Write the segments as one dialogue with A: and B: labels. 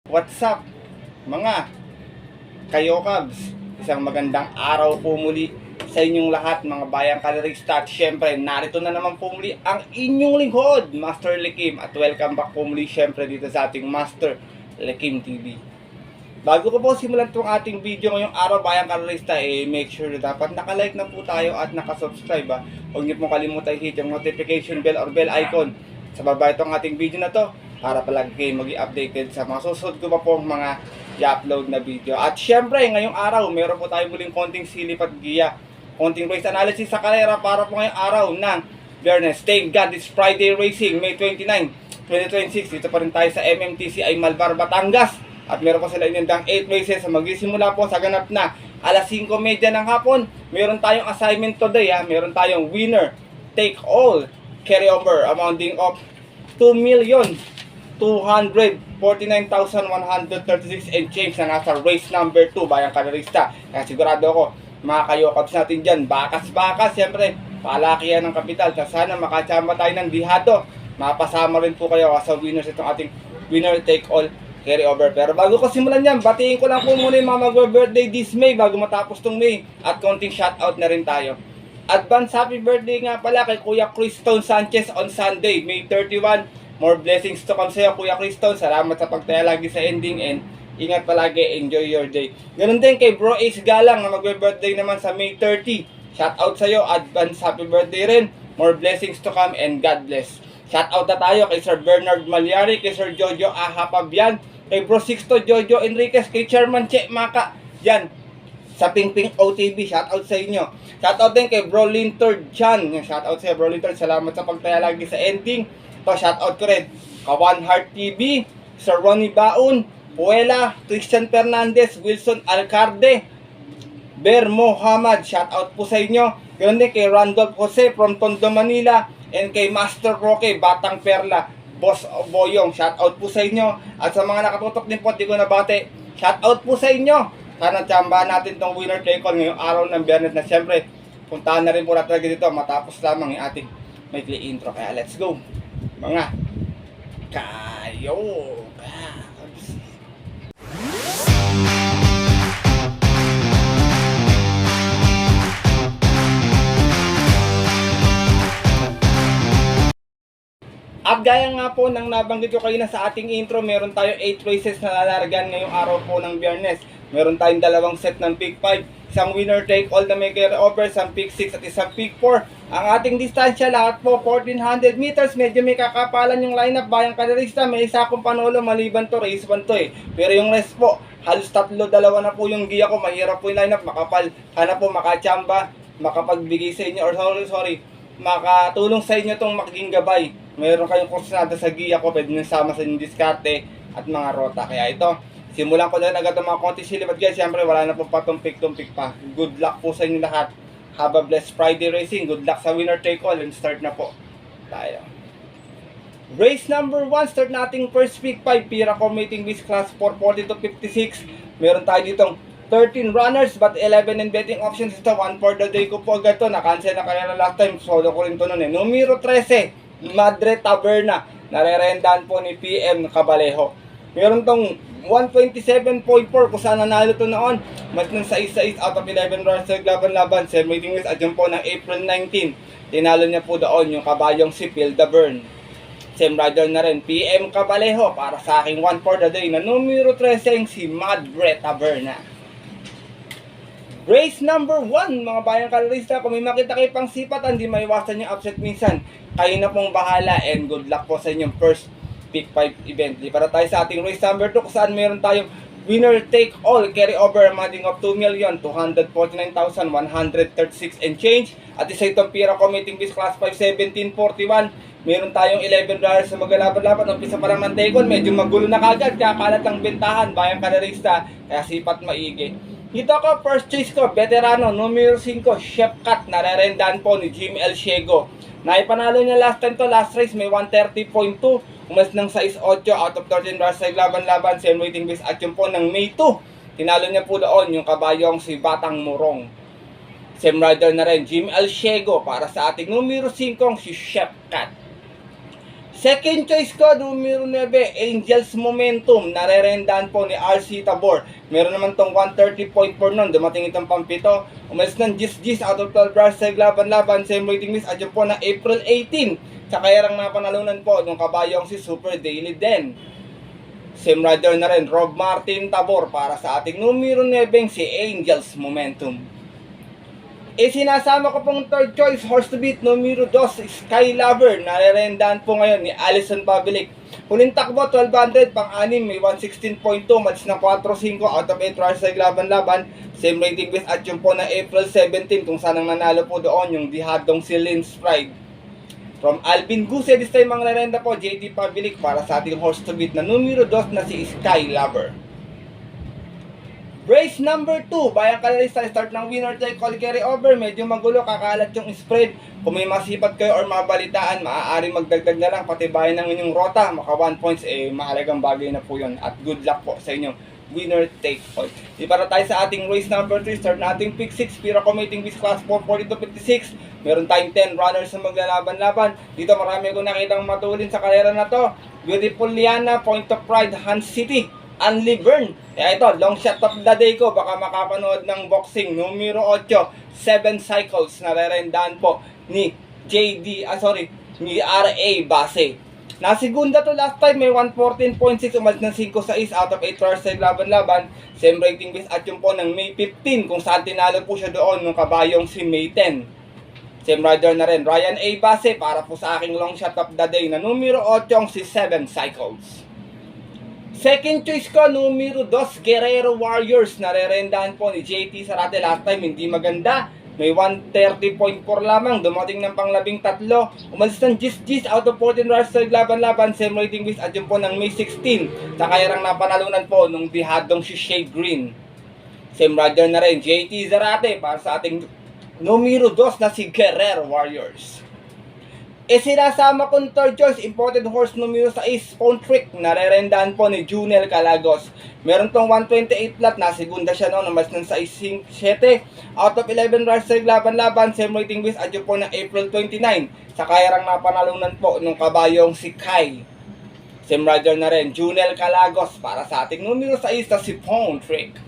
A: What's up, mga Kayokabs? Isang magandang araw po muli sa inyong lahat, mga bayang kalerista. At syempre, narito na naman po muli ang inyong lingkod, Master Lekim. At welcome back po muli syempre dito sa ating Master Lekim TV. Bago ko po simulan itong ating video ngayong araw, bayang kalerista, make sure na dapat nakalike na po tayo at nakasubscribe. Huwag niyo pong kalimutan hit yung notification bell or bell icon sa baba itong ating video na to, para palagi kayo maging updated sa mga susunod ko pa pong mga i-upload na video. At syempre, ngayong araw, meron po tayo muling konting silip at giya, konting race analysis sa kalera para po ngayong araw ng Biyernes. Thank God, it's Friday Racing, May 29, 2026. Dito pa rin tayo sa MMTCI Malvar, Batangas. At meron po sila inindang 8 races na magsisimula po sa ganap na alas 5:30 ng hapon. Meron tayong assignment today, meron tayong winner, take all, carry over, amounting of 2,249,136 and change na nasa race number 2, bayang kalerista. Kaya sigurado ako, mga kayokabs natin dyan, bakas-bakas, siyempre, palakihan ng kapital. Sana makachamba tayo ng dihado. Mapasama rin po kayo sa winners itong ating winner take all carry over. Pero bago ko simulan yan, batiin ko lang po muna yung mga mag-birthday this May bago matapos tong May. At konting shoutout na rin tayo. Advance happy birthday nga pala kay Kuya Criston Sanchez on Sunday, May 31. More blessings to come sa'yo, Kuya Criston. Salamat sa pagtaya lagi sa ending and ingat palagi, enjoy your day. Ganun din kay Bro Ace Galang na mag-birthday naman sa May 30. Shoutout sa'yo, advance happy birthday rin. More blessings to come and God bless. Shoutout na tayo kay Sir Bernard Malyari, kay Sir Jojo Ahapabian, kay Bro Sixto Jojo Enriquez, kay Chairman Che Maka, yan, sa Pingping OTV, shoutout sa inyo. Shoutout din kay Bro Lintord Chan, shoutout sa Bro Lintord, salamat sa pagtaya lagi sa ending. Ito, shoutout ko rin, Kawan Heart TV, Sir Ronnie Baon, Puela, Christian Fernandez, Wilson Alcarde, Ber Mohamad, shoutout po sa inyo. Ganoon din kay Randolph Jose from Tondo, Manila, and kay Master Roque, Batang Perla, Boss Boyong, shoutout po sa inyo. At sa mga nakatutok din po, di ko nabate, shoutout po sa inyo. Sana tsambahan natin tong winner take all ngayong araw ng Biyernes na siyempre. Puntahan na rin po natin dito matapos lamang yung ating maikli intro. Kaya let's go, mga Kayokabs. At gaya nga po ng nabanggit ko kayo na sa ating intro, meron tayong 8 races na lalargan ngayong araw po ng Biyernes. Meron tayong dalawang set ng Pick 5, isang winner take all na may carry over, isang Pick 6 at isang Pick 4. Ang ating distansya lahat po 1400 meters. Medyo may kakapalan yung lineup, bayang kalerista. May isa akong panolo maliban to, race 1 to Pero yung rest po, halos dalawa na po yung giya ko. Mahirap po yung lineup, makapal. Sana po makachamba, makapagbigay sa inyo, or makatulong sa inyo tong magiging gabay. Meron kayong kursunada sa giya ko, pwede nyo sama sa inyong diskarte at mga rota. Kaya ito, simulan ko na agad ang mga konti silip. At guys, siyempre wala na pong patumpik-tumpik pa. Good luck po sa inyo lahat. Have a blessed Friday racing. Good luck sa winner take all. And start na po tayo. Race number 1, start nating first pick 5. Piraco Mating Beast Class 440 to 56. Meron tayo ditong 13 runners but 11 in betting options. Ito, 1 for the day ko po agad to. Na-cancel na kaya na last time. Solo ko rin to noon Numero 13, Madre Taberna. Narerendahan po ni PM Cabalejo. Meron tong 127.4 kung saan nanalo to noon. Mas ng 6-6 out of 11 runners sa laban-laban. Sir Meeting List at yun po ng April 19. Tinalo niya po doon yung kabayong si Phil Davern. Same rider na rin, PM Cabalejo, para sa aking 1 for the day na numero 13 si Madre Taberna. Race number 1, mga bayang kalerista. Kung may makita kayo pang sipat, hindi maiwasan yung upset minsan. Kayo na pong bahala and good luck po sa inyong first Pick 5 event. Para tayo sa ating race number 2 kung saan meron tayong winner take all carry over amounting of 2,249,136 and change. At isa itong Piraco Mating Beast Class 5 1741. Meron tayong 11 drivers na maglalaban-laban. Umpisa pa lang ng take-on, medyo magulo na kagad. Kakalat ang bentahan, bayang kalerista. Kaya sipat maigi. Dito ako, first choice ko, veterano, numero 5, Chef Cat, narerendahan po ni Jimmy El Ciego. Naipanalo niya last time to, last race, may 130.2, umas ng 6-8 out of 13 runs sa laban-laban, same waiting base at yung po ng May 2. Tinalo niya po doon yung kabayong si Batang Murong. Same rider na rin, Jimmy El Ciego, para sa ating numero 5, si Chef Cat. Second choice ko, numero 9, Angels Momentum. Narerendahan po ni RC Tabor. Meron naman tong 130.4 nun. Dumating itong pampito. Umalis ng Gis out of 12 runs sa laban-laban. Same rating miss. Adyan po na April 18. Sa kayarang napanalunan po nung kabayong si Super Daily Den. Same rider na rin, Rob Martin Tabor para sa ating numero 9, si Angels Momentum. Sinasama ko pong third choice, horse to beat, numero 2, Sky Lover. Narerendahan po ngayon ni Alison Pavlik. Huling takbo, 1200, pang-anim, may 116.2, match na 4-5 out of 8 runs sa laban-laban. Same rating with at yung po na April 17, kung saan ang nanalo po doon, yung dihadong si Lynn Spride. From Alvin Guse, this time ang rerenda po, JT Pavlik para sa ating horse to beat na numero 2 na si Sky Lover. Race number 2, bayang kalalista, start ng winner take all carry over. Medyo magulo, kakalat yung spread. Kung may masipat kayo or mabalitaan, maaari magdagdag na lang, patibayan ng inyong rota. Maka 1 points, mahalagang bagay na po yun. At good luck po sa inyong winner take all. Di para tayo sa ating race number 3, start nating pick 6, Pira Committing with class 4, 40-56. Meron tayong 10 runners na maglalaban-laban. Dito marami ko nakitang matulin sa karera na to. Beautiful Liana, Point of Pride, Hans City, Unli Burn. Kaya ito, long shot of the day ko. Baka makapanood ng boxing. Numero 8, 7 cycles. Narerendahan po ni ni R.A. Base. Nasigunda to last time. May 114.6. Umalis ng 5-6 out of 8 hours sa laban-laban. Same rating base at yung po ng May 15. Kung saan tinalo po siya doon nung kabayong si May 10. Same rider na rin. Ryan A. Base para po sa aking long shot of the day na numero 8, si 7 cycles. Second choice ko, numero 2, Guerrero Warriors. Narerendahan po ni JT Sarate last time, hindi maganda. May 130.4 lamang, dumating ng pang-13. Umalis ng Gis out of 14 runs sa laban-laban. Same rating base at yun po ng May 16. Sa kayarang napanalunan po nung dihadong si Shade Green. Same rider na rin, JT Zarate para sa ating numero 2 na si Guerrero Warriors. Sinasama kong third choice, imported horse numero 6, Phone Trick. Narerendahan po ni Junel Calagos. Meron tong 128 flat, nasigunda siya noon, namas ng 6-7 out of 11 runs sa laban-laban. Same rating base at yun po ng April 29. Sa kayarang napanalunan po nung kabayong si Kai. Same rider na rin, Junel Calagos para sa ating numero 6 na si Phone Trick.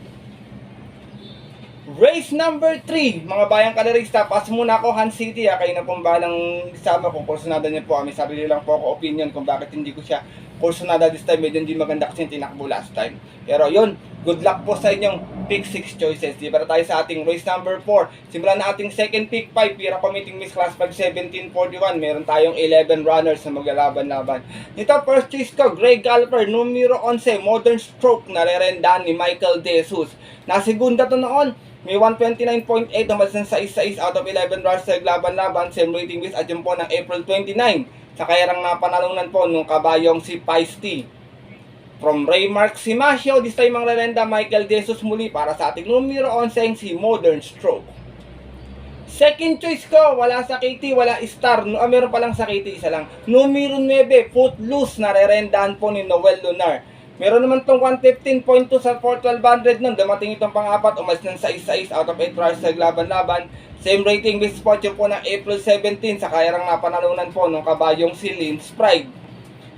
A: Race number 3, mga bayang kalarista, pas muna ako Hans City, kayo na pong balang isama ko, kursunada niyo po, may sarili lang po ako opinion kung bakit hindi ko siya kursunada this time, medyo hindi maganda kasi tinakbo last time. Pero yun, good luck po sa inyong pick 6 choices. Di para tayo sa ating race number 4, simulan na ating second pick 5, Pira Committing Miss Class 5, 1741, meron tayong 11 runners na maglalaban-laban. Dito, first choice ko, Grey Galper, numero 11, Modern Stroke, narerendahan ni Michael De Jesus. Nasigunda to noon, may 129.8, umalis ng 6-6 out of 11 runs sa laban-laban. Same rating with at yun po ng April 29. Sa kayarang napanalunan po nung kabayong si Feisty. From Raymark Simasio, this time ang rerenda Michael De Jesus muli para sa ating numero 11, si Modern Stroke. Second choice ko, wala sa KT, wala star. Meron palang sa KT, isa lang. Numero 9, Footloose, narerendahan po ni Noel Lunar. Meron naman tong 115.2 sa 41200 nun. Dumating itong pang-apat, umalis ng 6-6 out of 8 runs sa laban-laban. Same rating with spot yun po ng April 17 sa kayarang napanalunan po nung kabayong si Lynn Spride.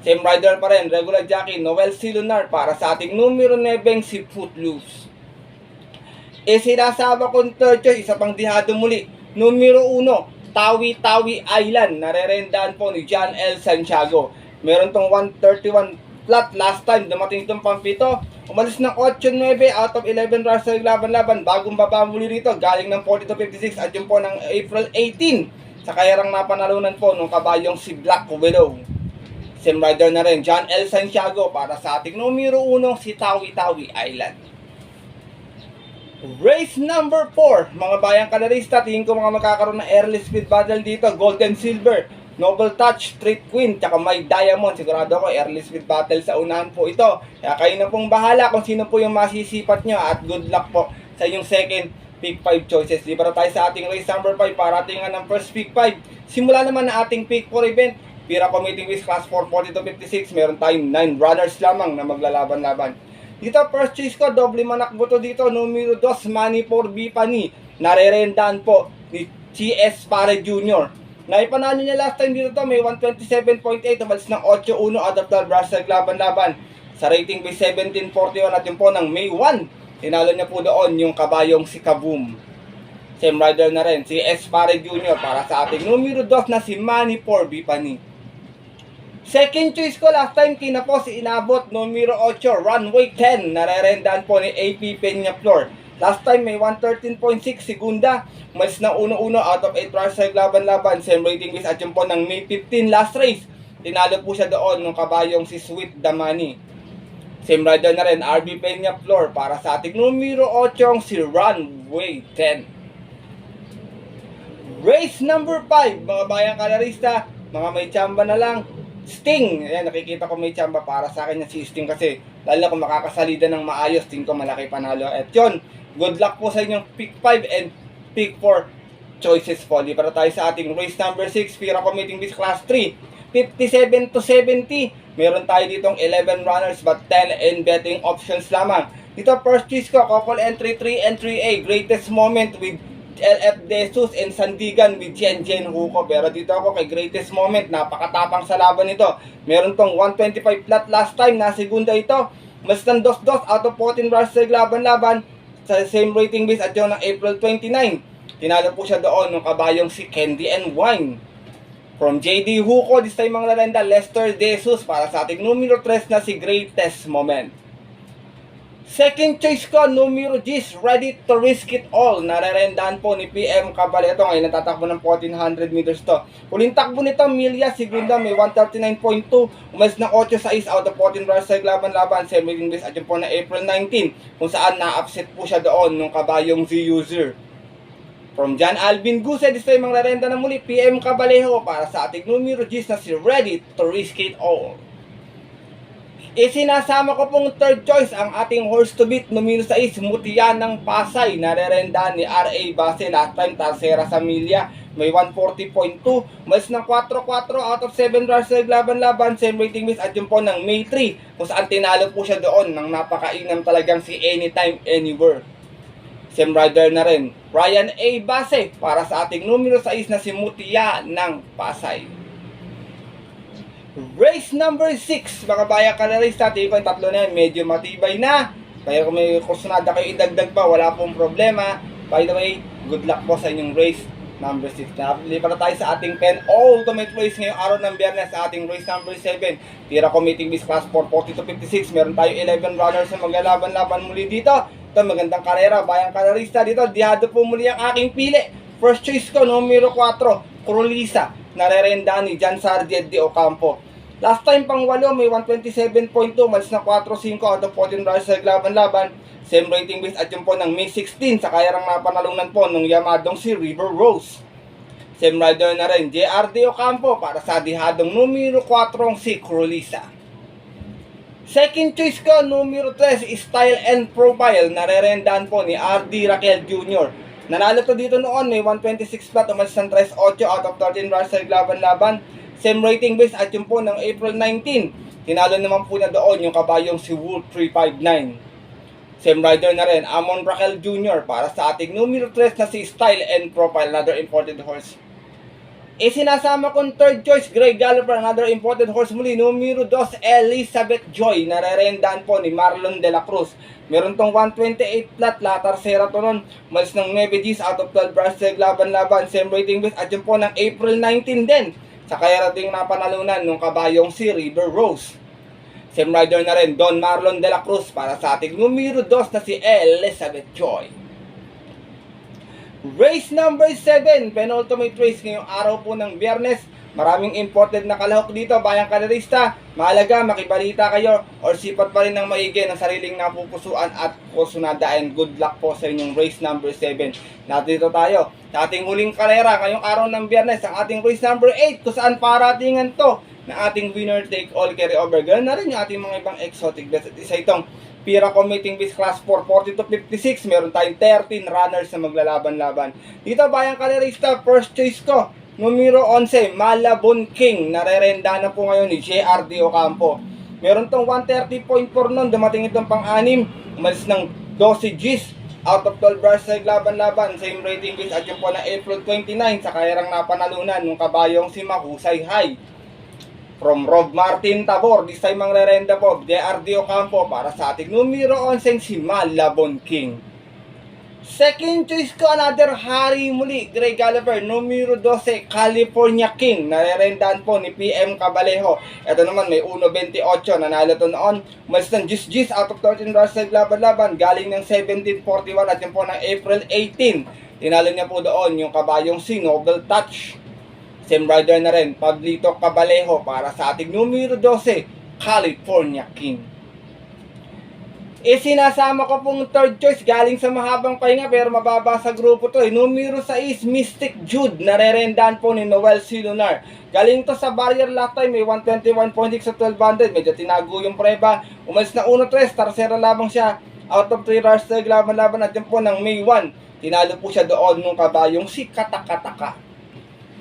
A: Same rider pa rin, regular jockey Noel C. Lunar para sa ating numero 9, si Footloose. Sinasama kong third choice, isa pang dihado muli. Numero 1, Tawi-Tawi Island. Narerendahan po ni John L. Santiago. Meron tong 131 flat last time, dumating itong pampito. Umalis ng 8-9 out of 11 runs sa laban-laban. Bagong baba muli rito, galing ng 40-56 at yun po ng April 18. Sa kayarang napanalunan po nung kabayong si Black Widow. Same rider na rin, John L. Santiago para sa ating numero 1, si Tawi-Tawi Island. Race number 4, mga bayang kalarista, tingin ko mga magkakaroon ng early speed battle dito. Golden Silver, Noble Touch, Street Queen, tsaka may Diamond. Sigurado ako, early speed battle sa unahan po ito. Kaya kayo na pong bahala kung sino po yung masisipat nyo. At good luck po sa inyong second pick 5 choices. Di para tayo sa ating race number 5 para tingnan ng first pick 5. Simula naman na ating pick 4 event. Pira Committing with Class 4, 40-56. Meron tayong 9 runners lamang na maglalaban-laban. Dito, first choice ko, doble manakbo to dito. Numero 2, Money for Bipani. Narerendahan po ni CS Pare Jr. Naipanalo niya last time dito to, may 127.8, umalis ng 8-1 out of 12 rush sa laban-laban. Sa rating base 1741 at yun po ng May 1, tinalo niya po doon yung kabayong si Kaboom. Same rider na rin, si Espare Jr. para sa ating numero 2 na si Manny Porby Pani. Second choice ko last time kina po si inabot numero 8, runway 10, narerendaan po ni AP Peñaflor. Last time may 113.6 segunda, mas na 1-1 out of 8 rush sa laban-laban. Same rating base at yun po ng May 15 last race. Tinalo po siya doon ng kabayong si Sweet Damani. Same rider na rin, RB Peñaflor para sa ating numero 8 si runway 10. Race number 5, mga bayang kalarista, mga may tsamba na lang. Sting, ayan, nakikita ko may tsamba para sa akin si Sting kasi lalo na kung makakasalida ng maayos, Sting ko malaki panalo. At yun, good luck po sa inyong pick 5 and pick 4 choices po. Di para tayo sa ating race number 6, Pira Committing Beast Class 3, 57 to 70. Meron tayo ditong 11 runners but 10 in betting options lamang. Dito first choice ko, couple entry 3 and 3A, greatest moment with LF Jesus and Sandigan with Jen Huko. Pero dito ako kay greatest moment, napakatapang sa laban nito. Meron tong 125 flat last time, na segunda ito. Mas ng 2-2 out of 14 rush sa laban-laban sa same rating base at yun ng April 29. Tinalo po siya doon ng kabayong si Candy and Wine. From JD Huko, this time mga lalanda, Lester Jesus para sa ating numero 3 na si greatest moment. Second choice ko, numero 10, Ready to Risk It All. Narerendaan po ni PM Cabaleto. Ngayon natatakbo ng 1400 meters to. Huling takbo nito, Milya Segunda, may 139.2. Umalis ng 8-6 out of 14 rush sa laban-laban. Same rating base at yun po na April 19. Kung saan na-upset po siya doon ng kabayong Z-User. From John Alvin Guse, this time ang narenda na muli, PM Cabalejo para sa ating numero 10 na si Ready to Risk It All. Isinasama ko pong third choice ang ating horse to beat, numero 6, Mutian ng Pasay. Narerenda ni R.A. Base, last time Tarsera sa Milya, may 140.2. Mas ng 4-4 out of 7 rush sa laban-laban. Same rating base at yun po ng May 3, kung saan tinalo po siya doon ng napakainam talagang si Anytime Anywhere. Same rider na rin, Ryan A. Base para sa ating numero 6 na si Mutian ng Pasay. Race number 6, mga bayan kalarista, tibay tatlo na yan, medyo matibay na. Kaya kung may kursunada kayo idagdag pa, wala pong problema. By the way, good luck po sa inyong race number 6. Lipat na tayo sa ating 10 ultimate race ngayong araw ng Biyernes sa ating race number 7. Pira Committing Beast Class 440 to 56. Meron tayo 11 runners na maglalaban-laban muli dito. Ito, magandang karera, bayang kalarista dito. Dihado po muli ang aking pili. First choice ko, numero 4, Crolisa. Narerenda ni John Sargent de Ocampo. Last time pang 8, may 127.2, malis na 4-5 out of 14 rush sa laban-laban. Same rating base at yun po ng May 16, sa kayarang napanalunan po nung yamadong si River Rose. Same rider na rin, JR de Ocampo para sa dihadong numero 4 si Crolisa. Second choice ko, numero 3, Style and Profile. Narerendaan po ni RD Raquel Jr. Nanalo to dito noon, may 126 flat, umalis ng 3-8 out of 13 rush sa laban-laban. Same rating base at yun po ng April 19. Tinalo naman po na doon yung kabayong si Wolf 359. Same rider na rin, Amon Raquel Jr. para sa ating numero 3 na si Style and Profile, another imported horse. Isinasama kong third choice, Grey Galloper, another imported horse muli, numero 2, Elizabeth Joy. Narerendaan po ni Marlon de la Cruz. Meron tong 128 flat, latar sera to nun. Malis ng 9 Gs out of 12 brush sa laban-laban. Same rating base at yun po ng April 19 din. Sa kaya rating napanalunan nung kabayong si River Rose. Same rider na rin, Don Marlon de la Cruz para sa ating numero 2 na si Elizabeth Joy. Race number 7, penultimate race ngayong araw po ng Biyernes. Maraming imported na kalahok dito, bayang kalarista. Mahalaga, makibalita kayo or sipat pa rin ng maigi ng sariling napupusuan at kursunada, and good luck po sa inyong race number 7. Nandito tayo sa ating huling kalera ngayong araw ng Biyernes, ang ating race number 8, kung saan paratingan to na ating winner take all carry over. Ganun na rin yung ating mga ibang exotic bets. At isa itong Pira Committing Beast Class 440 to 56. Meron tayong 13 runners na maglalaban-laban. Dito bayang kalerista, first choice ko, numero 11, Malabon King. Narerenda na po ngayon ni JR de Ocampo. Meron tong 130.4 nun, dumating itong pang-anim. Umalis ng 12 Gs Out of 12 bars sa laban-laban, same rating base at yung po na April 29 sa kayarang napanalunan ng kabayong si Mahusay High. From Rob Martin Tabor, this time ang rerenda po, JRD Ocampo para sa ating numero 11 si Malabon King. Second choice ko, another hari muli, Grey Gallagher, numero 12, California King, narerendaan po ni PM Cabalejo. Ito naman, may 1.28, nanalo to noon, mas ng Gis out of 13 bars sa laban-laban, galing ng 17.41 at yung po ng April 18. Tinalo niya po doon yung kabayong si Noble Touch. Same rider na rin, Pablito Cabalejo para sa ating numero 12, California King. Sinasama ko pong third choice galing sa mahabang pahinga pero mababa sa grupo to. Numero 6, Mystic Jude, narerendaan po ni Noel C. Lunar. Galing to sa barrier last time, may 121.6 sa 1200. Medyo tinago yung preba. Umalis na 1-3, tarsera lamang siya. Out of 3 rush laban-laban at yun po ng May 1. Tinalo po siya doon nung kabayong si Katakataka.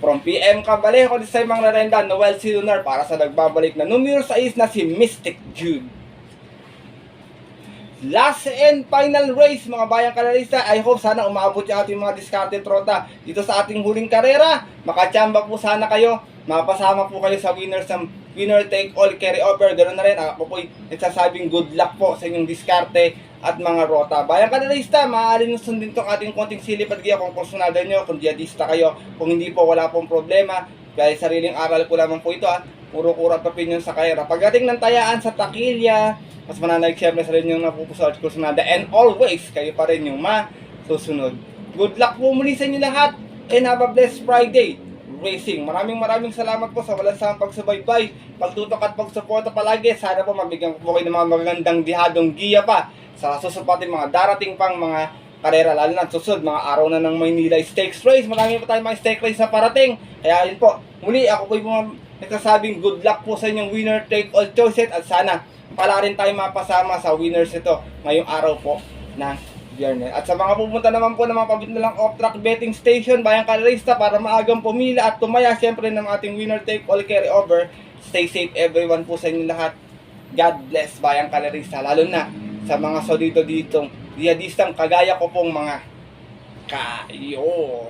A: From PM Cabalejo, this time ang narenda, Noel C. Lunar para sa nagbabalik na numero 6 na si Mystic Jude. Last and final race mga bayang kalarista. I hope sana umabot yung ating mga discarded trota dito sa ating huling karera. Makachamba po sana kayo. Mapasama po kayo sa winners ng winner take all carry over. Ganoon na rin. Ako po nagsasabing good luck po sa inyong diskarte at mga rota. Bayang kalarista, maaari nyo sundin itong ating konting silip at giya kung personada nyo, kung jihadista kayo. Kung hindi po, wala pong problema. Dahil sariling aral ko lamang po ito puro kurat opinion sa karera. Pagdating ng tayaan sa takilya, mas mananaig siyempre sa rin yung napupuso at kursunada. And always, kayo pa rin yung masusunod. Good luck po muli sa inyo lahat. And have a blessed Friday racing. Maraming salamat po sa walang sawang pagsubaybay, pagtutok at pagsuporta palagi. Sana po mabigyan ko po kayo ng mga magagandang dihadong giya pa sa susupatin mga darating pang mga karera. Lalo na susunod, mga araw na ng Maynila Stakes Race. Marami pa tayong mga stake race na parating. Kaya yun po, muli ako po yung nagsasabing good luck po sa inyong winner take all choices at sana pala rin tayo mapasama sa winners ito ngayong araw po ng Biyernes. At sa mga pupunta naman po ng mga pabinalang off-track betting station, bayang kalarista para maagang pumila at tumaya siyempre ng ating winner take all carry over. Stay safe everyone po sa inyo lahat. God bless bayang kalarista, lalo na sa mga solido ditong diyadistang kagaya ko pong mga kayo.